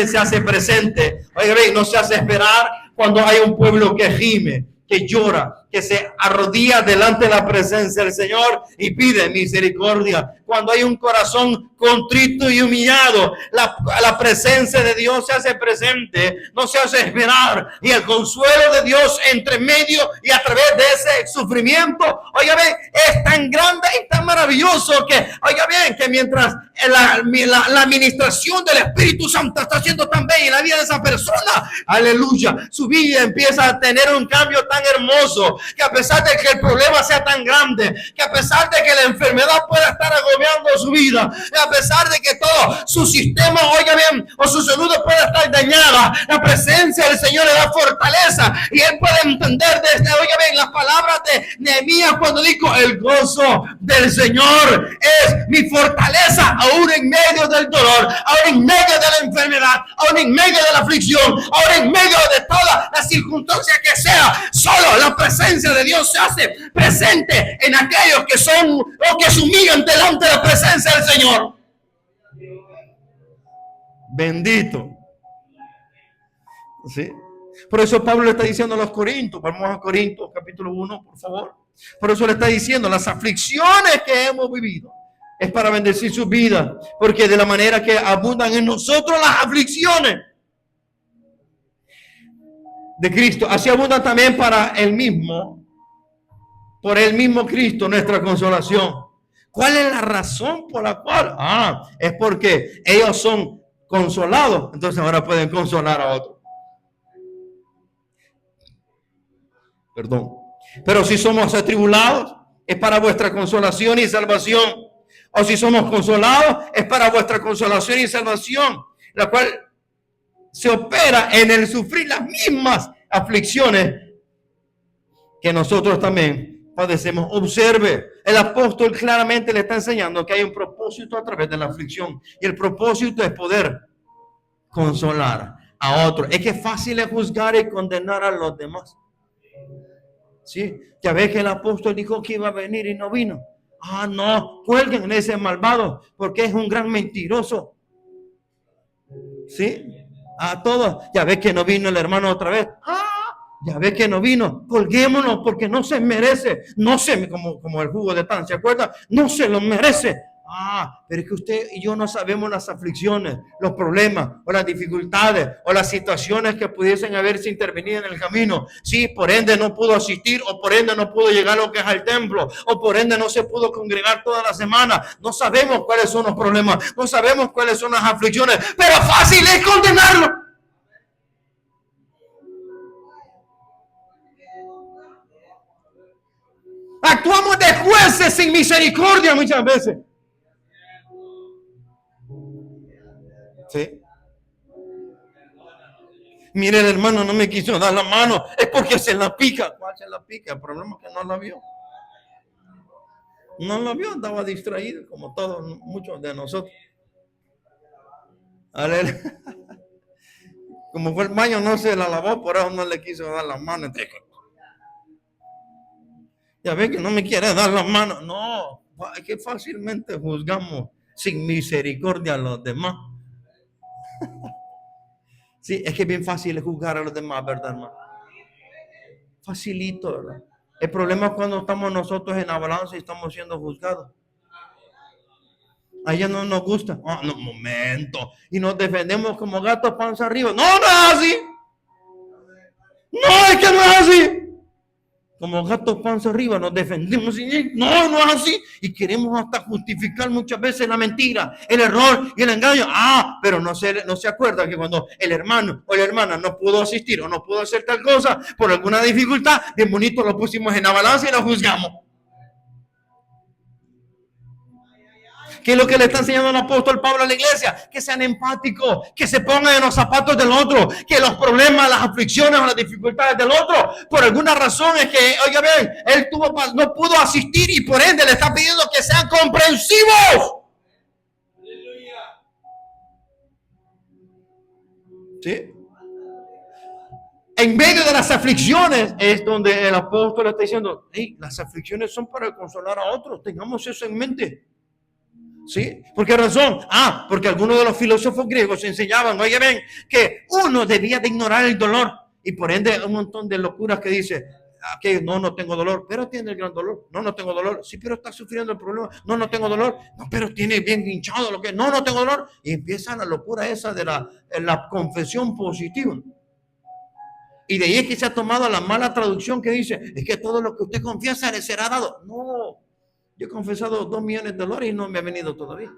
se hace presente. Oiga, no se hace esperar cuando hay un pueblo que gime, que llora, que se arrodilla delante de la presencia del Señor y pide misericordia. Cuando hay un corazón contrito y humillado, la presencia de Dios se hace presente, no se hace esperar. Y el consuelo de Dios entre medio y a través de ese sufrimiento, oiga bien, es tan grande y tan maravilloso que, oiga bien, que mientras la administración del Espíritu Santo está siendo tan bella en la vida de esa persona, aleluya, su vida empieza a tener un cambio tan hermoso, que a pesar de que el problema sea tan grande, que a pesar de que la enfermedad pueda estar agobiando su vida, a pesar de que todo su sistema, oiga bien, o su salud pueda estar dañada, la presencia del Señor le da fortaleza y él puede entender desde, oiga bien, las palabras de Nehemías cuando dijo: el gozo del Señor es mi fortaleza, aún en medio del dolor, aún en medio de la enfermedad, aún en medio de la aflicción, aún en medio de todas las circunstancias que sea. Solo la presencia de Dios se hace presente en aquellos que son o que se humillan delante de la presencia del Señor. Bendito. ¿Sí? Por eso Pablo le está diciendo a los Corintios, vamos a Corintios capítulo 1, por favor. Por eso le está diciendo: las aflicciones que hemos vivido es para bendecir su vida, porque de la manera que abundan en nosotros las aflicciones de Cristo, así abundan también para el mismo, por el mismo Cristo, nuestra consolación. ¿Cuál es la razón por la cual? Es porque ellos son consolados, entonces ahora pueden consolar a otros. Perdón. Pero si somos atribulados, es para vuestra consolación y salvación. O si somos consolados, es para vuestra consolación y salvación, la cual se opera en el sufrir las mismas aflicciones que nosotros también padecemos. Observe, el apóstol claramente le está enseñando que hay un propósito a través de la aflicción, y el propósito es poder consolar a otros. Es que es fácil juzgar y condenar a los demás. Sí, ya ves que el apóstol dijo que iba a venir y no vino. No, cuelguen en ese malvado porque es un gran mentiroso. Sí, a todos. Ya ves que no vino el hermano otra vez. Ya ves que no vino. Colguémonos porque no se merece. No se, como el jugo de pan, ¿se acuerda? No se lo merece. Pero es que usted y yo no sabemos las aflicciones, los problemas o las dificultades o las situaciones que pudiesen haberse intervenido en el camino. Sí, por ende no pudo asistir, o por ende no pudo llegar a lo que es al templo, o por ende no se pudo congregar toda la semana. No sabemos cuáles son los problemas, no sabemos cuáles son las aflicciones, pero fácil es condenarlo. Actuamos de jueces sin misericordia muchas veces. Sí. Mire, el hermano no me quiso dar la mano, es porque se la pica. ¿Cuál se la pica? El problema es que no la vio. No la vio, andaba distraído, como todos, muchos de nosotros. Como fue el baño, no se la lavó, por eso no le quiso dar la mano. Ya ve que no me quiere dar la mano. No, es que fácilmente juzgamos sin misericordia a los demás. Sí, es que es bien fácil juzgar a los demás, ¿verdad, hermano? Facilito, ¿verdad? El problema es cuando estamos nosotros en la balanza y estamos siendo juzgados. A ella no nos gusta. No, momento. Y nos defendemos como gatos panza arriba. No es así. No, es que no es así. Como gatos panza arriba nos defendemos. No es así. Y queremos hasta justificar muchas veces la mentira, el error y el engaño. Pero no se acuerda que cuando el hermano o la hermana no pudo asistir o no pudo hacer tal cosa por alguna dificultad, bien bonito lo pusimos en la balanza y lo juzgamos. ¿Qué es lo que le está enseñando el apóstol Pablo a la iglesia? Que sean empáticos, que se pongan en los zapatos del otro, que los problemas, las aflicciones o las dificultades del otro, por alguna razón es que, oiga bien, él no pudo asistir y por ende le está pidiendo que sean comprensivos. ¿Sí? En medio de las aflicciones es donde el apóstol está diciendo, hey, las aflicciones son para consolar a otros, tengamos eso en mente. ¿Sí? ¿Por qué razón? Porque algunos de los filósofos griegos enseñaban, oye, ven, que uno debía de ignorar el dolor y por ende un montón de locuras que dice, que no tengo dolor, pero tiene el gran dolor, no tengo dolor, sí, pero está sufriendo el problema, no tengo dolor, no, pero tiene bien hinchado lo que, no tengo dolor, y empieza la locura esa de la confesión positiva. Y de ahí es que se ha tomado la mala traducción que dice, es que todo lo que usted confiesa le será dado. No, yo he confesado 2 millones de dólares y no me ha venido todavía.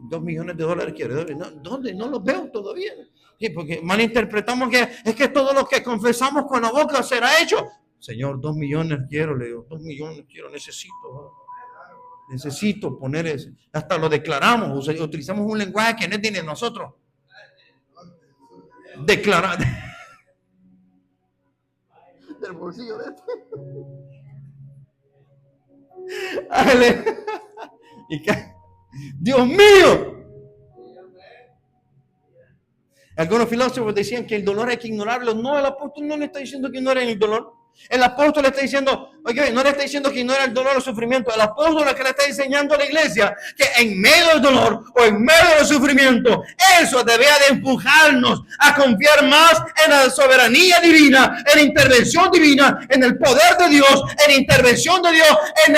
2 millones de dólares quiero. ¿Dónde? No los veo todavía. Sí, porque malinterpretamos que es que todo lo que confesamos con la boca será hecho. Señor, 2 millones quiero, le digo, 2 millones quiero, necesito poner eso. Hasta lo declaramos, utilizamos un lenguaje que no es de nosotros. Declarar del bolsillo de esto. Dios mío. Algunos filósofos decían que el dolor hay que ignorarlo. No, el apóstol no le está diciendo que ignoren el dolor. El apóstol le está diciendo, oye, no le está diciendo que ignore el dolor o el sufrimiento. El apóstol es que le está enseñando a la iglesia que en medio del dolor o en medio del sufrimiento, eso debía de empujarnos a confiar más en la soberanía divina, en la intervención divina, en el poder de Dios, en la intervención de Dios, en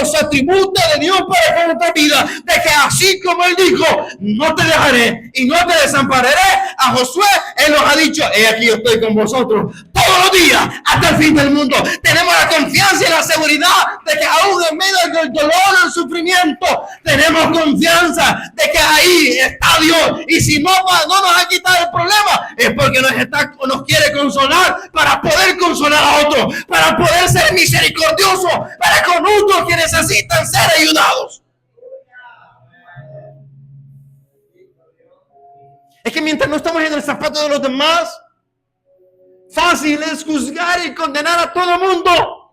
los atributos de Dios para nuestra vida. De que así como Él dijo, no te dejaré y no te desampararé, a Josué Él nos ha dicho, he aquí yo estoy con vosotros todos los días hasta el fin del mundo. Tenemos la confianza y la seguridad de que aún en medio del dolor y del sufrimiento tenemos confianza de que ahí está Dios, y si no nos ha quitado el problema es porque nos quiere consolar para poder consolar a otros, para poder ser misericordioso para con otros que necesitan ser ayudados. Es que mientras no estamos en el zapato de los demás, fácil es juzgar y condenar a todo el mundo.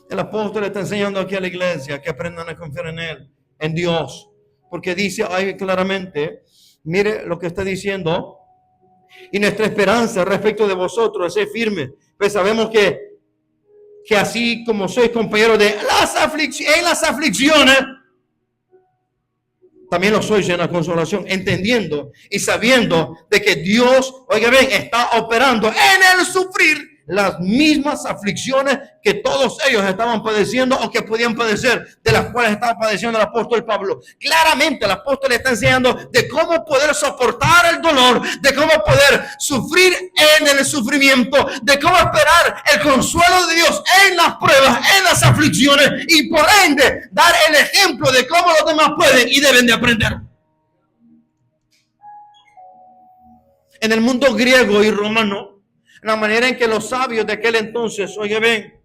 El apóstol está enseñando aquí a la iglesia que aprendan a confiar en Él, en Dios. Porque dice ahí claramente, mire lo que está diciendo, y nuestra esperanza respecto de vosotros es firme. Pues sabemos que así como sois compañeros de en las aflicciones, también lo sois en la consolación, entendiendo y sabiendo de que Dios, oiga bien, está operando en el sufrir las mismas aflicciones que todos ellos estaban padeciendo o que podían padecer, de las cuales estaba padeciendo el apóstol Pablo. Claramente el apóstol está enseñando de cómo poder soportar el dolor, de cómo poder sufrir en el sufrimiento, de cómo esperar el consuelo de Dios en las pruebas, en las aflicciones, y por ende dar el ejemplo de cómo los demás pueden y deben de aprender. En el mundo griego y romano, la manera en que los sabios de aquel entonces, oye ven,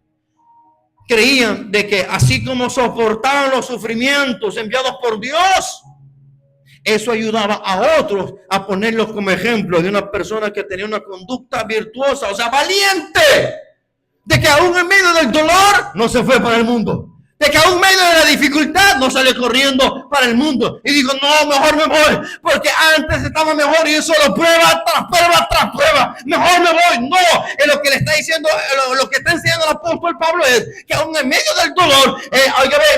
creían de que así como soportaban los sufrimientos enviados por Dios, eso ayudaba a otros a ponerlos como ejemplo de una persona que tenía una conducta virtuosa, o sea, valiente, de que aún en medio del dolor no se fue para el mundo, de que aún en medio de la dificultad no salió corriendo para el mundo y digo, no, mejor me voy, porque antes estaba mejor y eso lo prueba tras prueba tras prueba, mejor me voy. No, es lo que le está diciendo, lo que está enseñando el apóstol Pablo es que aún en medio del dolor,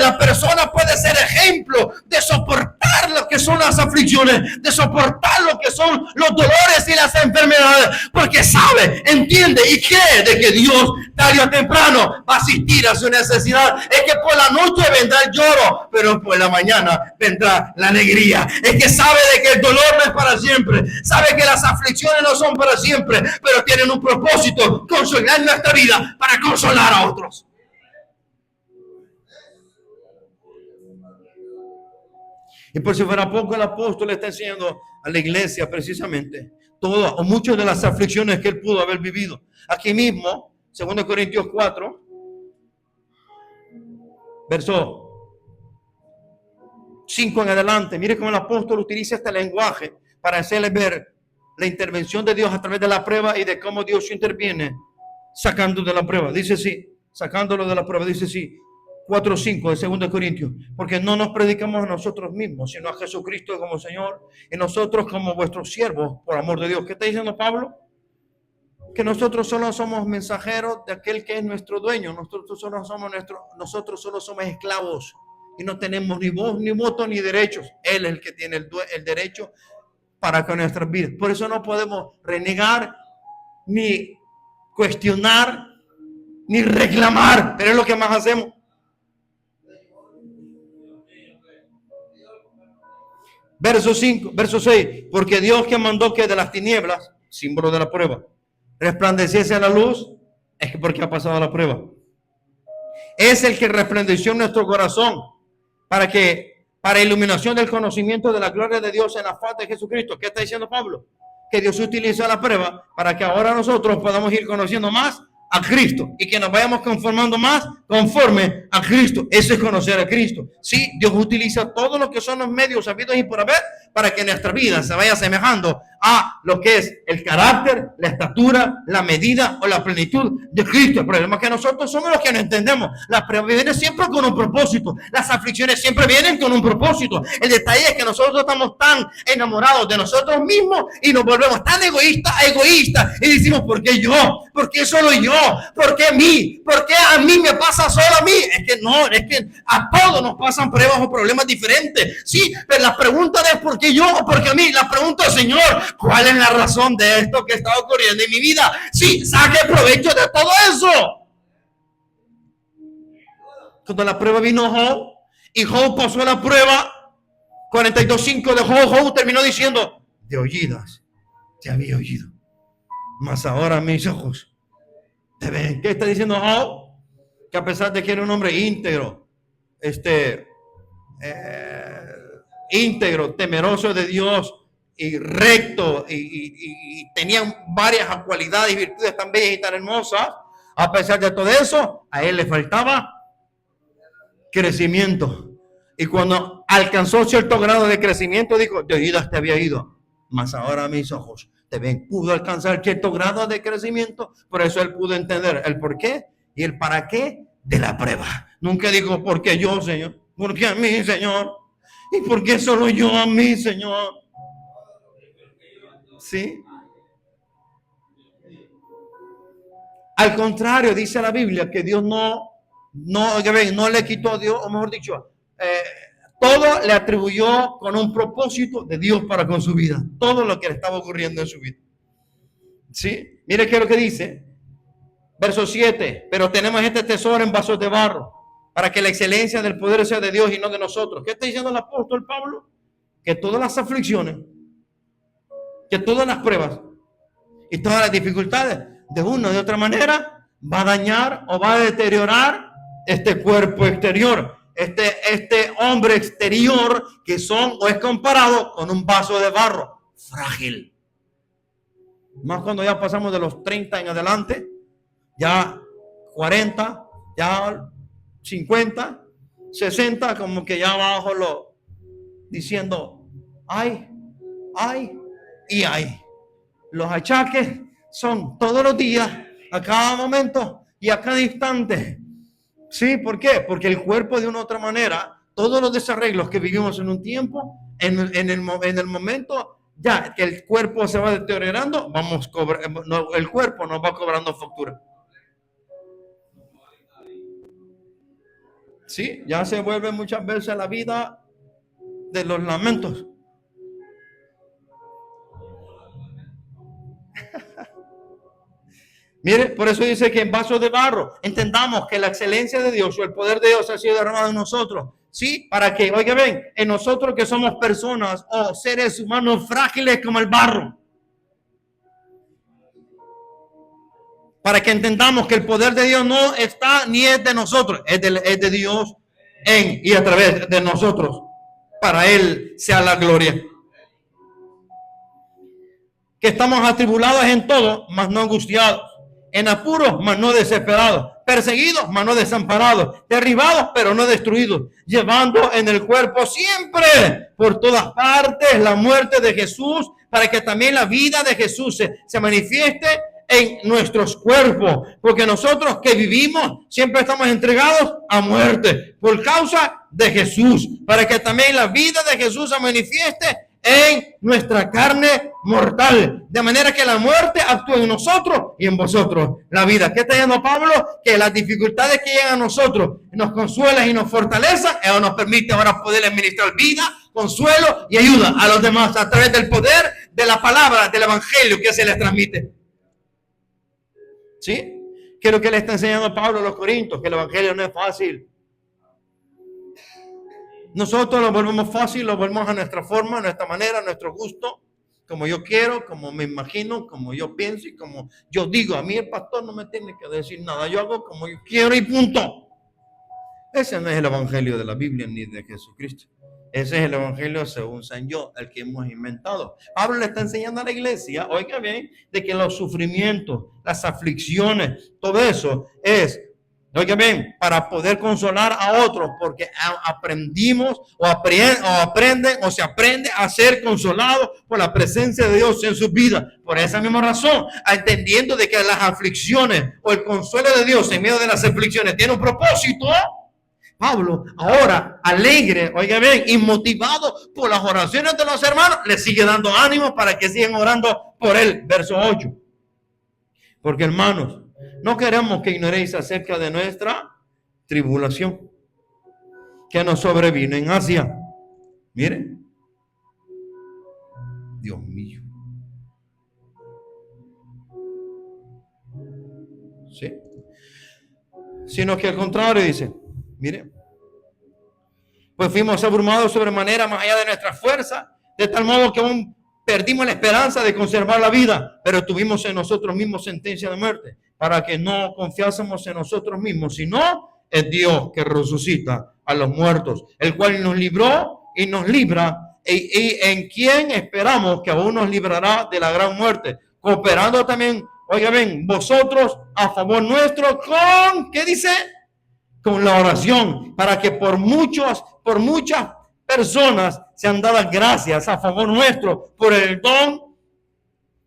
la persona puede ser ejemplo de soportar lo que son las aflicciones, de soportar lo que son los dolores y las enfermedades, porque sabe, entiende y cree de que Dios tarde o temprano va a asistir a su necesidad. Es que por la noche vendrá el lloro, pero por la mañana vendrá la alegría. Es que sabe de que el dolor no es para siempre, sabe que las aflicciones no son para siempre, pero tienen un propósito, consolar nuestra vida para consolar a otros. Y por si fuera poco, el apóstol le está enseñando a la iglesia precisamente todas o muchas de las aflicciones que él pudo haber vivido. Aquí mismo, 2 Corintios 4, verso 5 en adelante. Mire cómo el apóstol utiliza este lenguaje para hacerle ver la intervención de Dios a través de la prueba y de cómo Dios interviene sacando de la prueba. Dice sí, sacándolo de la prueba. Dice sí, 4:5 de 2 Corintios, porque no nos predicamos a nosotros mismos, sino a Jesucristo como Señor y nosotros como vuestros siervos por amor de Dios. ¿Qué está diciendo Pablo? Que nosotros solo somos mensajeros de aquel que es nuestro dueño. Nosotros solo somos esclavos y no tenemos ni voz, ni voto, ni derechos. Él es el que tiene el derecho para con nuestras vidas. Por eso no podemos renegar, ni cuestionar, ni reclamar, pero es lo que más hacemos. Verso 6, porque Dios que mandó que de las tinieblas, símbolo de la prueba, resplandeciese a la luz, es que porque ha pasado la prueba. Es el que resplandeció en nuestro corazón para iluminación del conocimiento de la gloria de Dios en la faz de Jesucristo. ¿Qué está diciendo Pablo? Que Dios utiliza la prueba para que ahora nosotros podamos ir conociendo más a Cristo y que nos vayamos conformando más conforme a Cristo. Eso es conocer a Cristo. Sí, Dios utiliza todo lo que son los medios sabidos y por haber para que nuestra vida se vaya asemejando a lo que es el carácter, la estatura, la medida o la plenitud de Cristo. El problema es que nosotros somos los que no entendemos. Las pruebas vienen siempre con un propósito. Las aflicciones siempre vienen con un propósito. El detalle es que nosotros estamos tan enamorados de nosotros mismos y nos volvemos tan egoístas y decimos, ¿por qué yo? ¿Por qué solo yo? ¿Por qué a mí? ¿Por qué a mí me pasa solo a mí? Es que a todos nos pasan pruebas o problemas diferentes. Sí, pero la pregunta es ¿por qué yo o por qué a mí? La pregunta es, Señor, ¿cuál es la razón de esto que está ocurriendo en mi vida? Sí, saque provecho de todo eso. Cuando la prueba vino Job y Job pasó la prueba, 42:5 de Job terminó diciendo, de oídas te había oído, mas ahora mis ojos te ven. ¿Qué está diciendo Job? Que a pesar de que era un hombre íntegro, íntegro, temeroso de Dios y recto y tenía varias cualidades y virtudes tan bellas y tan hermosas, a pesar de todo eso, a él le faltaba crecimiento. Y cuando alcanzó cierto grado de crecimiento, dijo, de oídas te había ido, mas ahora mis ojos te ven. Pudo alcanzar cierto grado de crecimiento, por eso él pudo entender el por qué y el para qué de la prueba. Nunca dijo, ¿por qué yo, Señor? ¿Por qué a mí, Señor? ¿Y por qué solo yo a mí, Señor? ¿Sí? Al contrario, dice la Biblia que Dios no le quitó a Dios, o mejor dicho, todo le atribuyó con un propósito de Dios para con su vida. Todo lo que le estaba ocurriendo en su vida. ¿Sí? Mire qué es lo que dice. Verso 7. Pero tenemos este tesoro en vasos de barro, para que la excelencia del poder sea de Dios y no de nosotros. ¿Qué está diciendo el apóstol Pablo? Que todas las aflicciones, que todas las pruebas y todas las dificultades, de una o de otra manera, va a dañar o va a deteriorar este cuerpo exterior, este hombre exterior que es comparado con un vaso de barro frágil. Más cuando ya pasamos de los 30 en adelante, ya 40, ya 50, 60, como que ya abajo diciendo, ay. Los achaques son todos los días, a cada momento y a cada instante. ¿Sí? ¿Por qué? Porque el cuerpo de una u otra manera, todos los desarreglos que vivimos en un tiempo, en el momento ya que el cuerpo se va deteriorando, el cuerpo nos va cobrando factura. Sí, ya se vuelve muchas veces la vida de los lamentos. Mire, por eso dice que en vasos de barro, entendamos que la excelencia de Dios o el poder de Dios ha sido derramado en nosotros. Sí, para que, oiga, ven, en nosotros que somos personas o seres humanos frágiles como el barro. Para que entendamos que el poder de Dios no está ni es de nosotros, es de Dios en y a través de nosotros. Para Él sea la gloria. Que estamos atribulados en todo, mas no angustiados. En apuros, mas no desesperados. Perseguidos, mas no desamparados. Derribados, pero no destruidos. Llevando en el cuerpo siempre, por todas partes, la muerte de Jesús, para que también la vida de Jesús se manifieste en nuestros cuerpos, porque nosotros que vivimos siempre estamos entregados a muerte por causa de Jesús, para que también la vida de Jesús se manifieste en nuestra carne mortal, de manera que la muerte actúe en nosotros y en vosotros la vida. ¿Qué está diciendo Pablo? Que las dificultades que llegan a nosotros nos consuelan y nos fortalecen, eso nos permite ahora poder administrar vida, consuelo y ayuda a los demás a través del poder de la palabra, del evangelio que se les transmite. ¿Sí? ¿Qué es lo que le está enseñando Pablo a los Corintios? Que el evangelio no es fácil. Nosotros lo volvemos fácil, lo volvemos a nuestra forma, a nuestra manera, a nuestro gusto, como yo quiero, como me imagino, como yo pienso y como yo digo. A mí el pastor no me tiene que decir nada, yo hago como yo quiero y punto. Ese no es el evangelio de la Biblia ni de Jesucristo. Ese es el evangelio según San yo, el que hemos inventado. Pablo le está enseñando a la iglesia, oiga bien, de que los sufrimientos, las aflicciones, todo eso es, oiga bien, para poder consolar a otros, porque aprendimos o aprenden o se aprende a ser consolado por la presencia de Dios en sus vidas. Por esa misma razón, entendiendo de que las aflicciones o el consuelo de Dios en medio de las aflicciones tiene un propósito, Pablo, ahora alegre, oiga bien, y motivado por las oraciones de los hermanos, le sigue dando ánimo para que sigan orando por él. Verso 8. Porque hermanos, no queremos que ignoréis acerca de nuestra tribulación que nos sobrevino en Asia. Miren, Dios mío. ¿Sí? Sino que al contrario dice, mire, pues fuimos abrumados sobremanera más allá de nuestra fuerza, de tal modo que aún perdimos la esperanza de conservar la vida, pero tuvimos en nosotros mismos sentencia de muerte, para que no confiásemos en nosotros mismos, sino en Dios que resucita a los muertos, el cual nos libró y nos libra, y en quien esperamos que aún nos librará de la gran muerte, cooperando también, oiga bien, vosotros a favor nuestro con, ¿qué dice? Con la oración, para que por muchas personas sean dadas gracias a favor nuestro por el don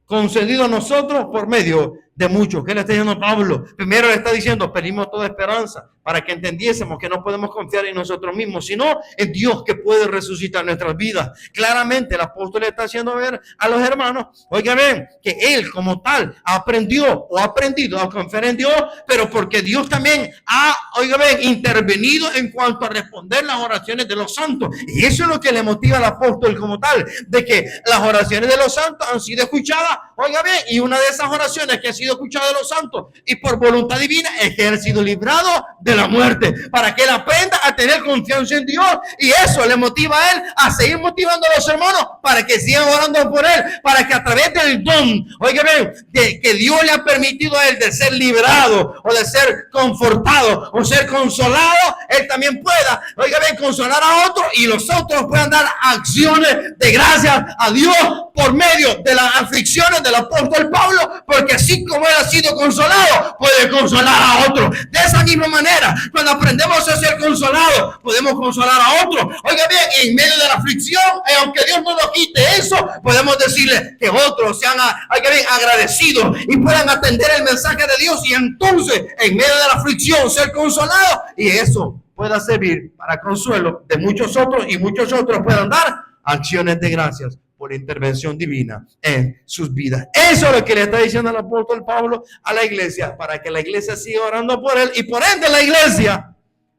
concedido a nosotros por medio de muchos. ¿Qué le está diciendo Pablo? Primero le está diciendo, pedimos toda esperanza para que entendiésemos que no podemos confiar en nosotros mismos, sino en Dios que puede resucitar nuestras vidas. Claramente el apóstol le está haciendo ver a los hermanos, oigan bien, que él como tal aprendió o ha aprendido a confiar en Dios, pero porque Dios también ha, oigan bien, intervenido en cuanto a responder las oraciones de los santos. Y eso es lo que le motiva al apóstol como tal, de que las oraciones de los santos han sido escuchadas, oigan bien, y una de esas oraciones que ha sido escuchada de los santos y por voluntad divina es que él ha sido librado de la muerte, para que él aprenda a tener confianza en Dios, y eso le motiva a él a seguir motivando a los hermanos para que sigan orando por él, para que a través del don, oigan bien, de que Dios le ha permitido a él de ser librado o de ser confortado o ser consolado, él también pueda, oigan bien, consolar a otros y los otros puedan dar acciones de gracias a Dios por medio de las aflicciones del apóstol Pablo, porque así como él ha sido consolado, puede consolar a otros. De esa misma manera, cuando aprendemos a ser consolados, podemos consolar a otros. Oiga bien, en medio de la aflicción, aunque Dios no nos quite eso, podemos decirle que otros sean, oiga bien, agradecidos y puedan atender el mensaje de Dios, y entonces, en medio de la aflicción, ser consolados, y eso pueda servir para consuelo de muchos otros, y muchos otros puedan dar acciones de gracias por intervención divina en sus vidas. Eso es lo que le está diciendo el apóstol Pablo a la iglesia, para que la iglesia siga orando por él y por ende la iglesia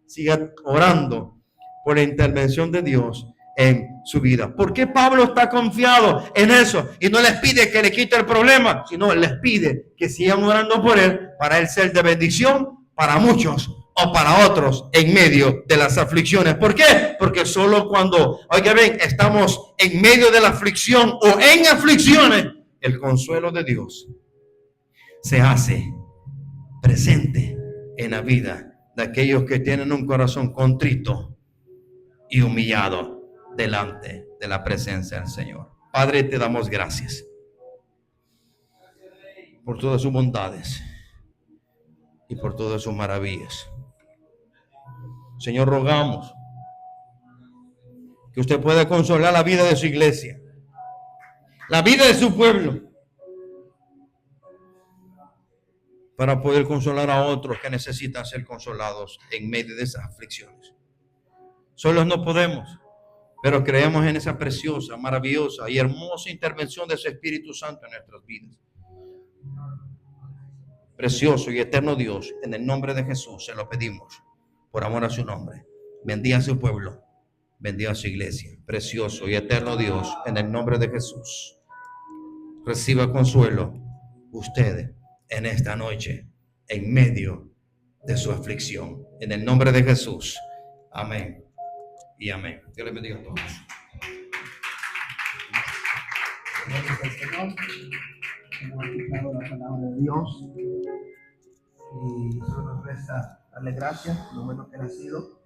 siga orando por la intervención de Dios en su vida. ¿Por qué Pablo está confiado en eso y no les pide que le quite el problema, sino les pide que sigan orando por él, para él ser de bendición para muchos o para otros en medio de las aflicciones? ¿Por qué? Porque solo cuando, oiga bien, estamos en medio de la aflicción o en aflicciones, el consuelo de Dios se hace presente en la vida de aquellos que tienen un corazón contrito y humillado delante de la presencia del Señor. Padre, te damos gracias por todas sus bondades y por todas sus maravillas. Señor, rogamos que usted pueda consolar la vida de su iglesia, la vida de su pueblo, para poder consolar a otros que necesitan ser consolados en medio de esas aflicciones. Solos no podemos, pero creemos en esa preciosa, maravillosa y hermosa intervención de su Espíritu Santo en nuestras vidas. Precioso y eterno Dios, en el nombre de Jesús se lo pedimos, por amor a su nombre. Bendiga a su pueblo, bendiga a su iglesia. Precioso y eterno Dios, en el nombre de Jesús, reciba consuelo usted en esta noche, en medio de su aflicción. En el nombre de Jesús. Amén y amén. Dios les bendiga a todos. Gracias al Señor. Hemos escuchado la palabra de Dios y solo nos resta darle gracias por lo bueno que ha sido.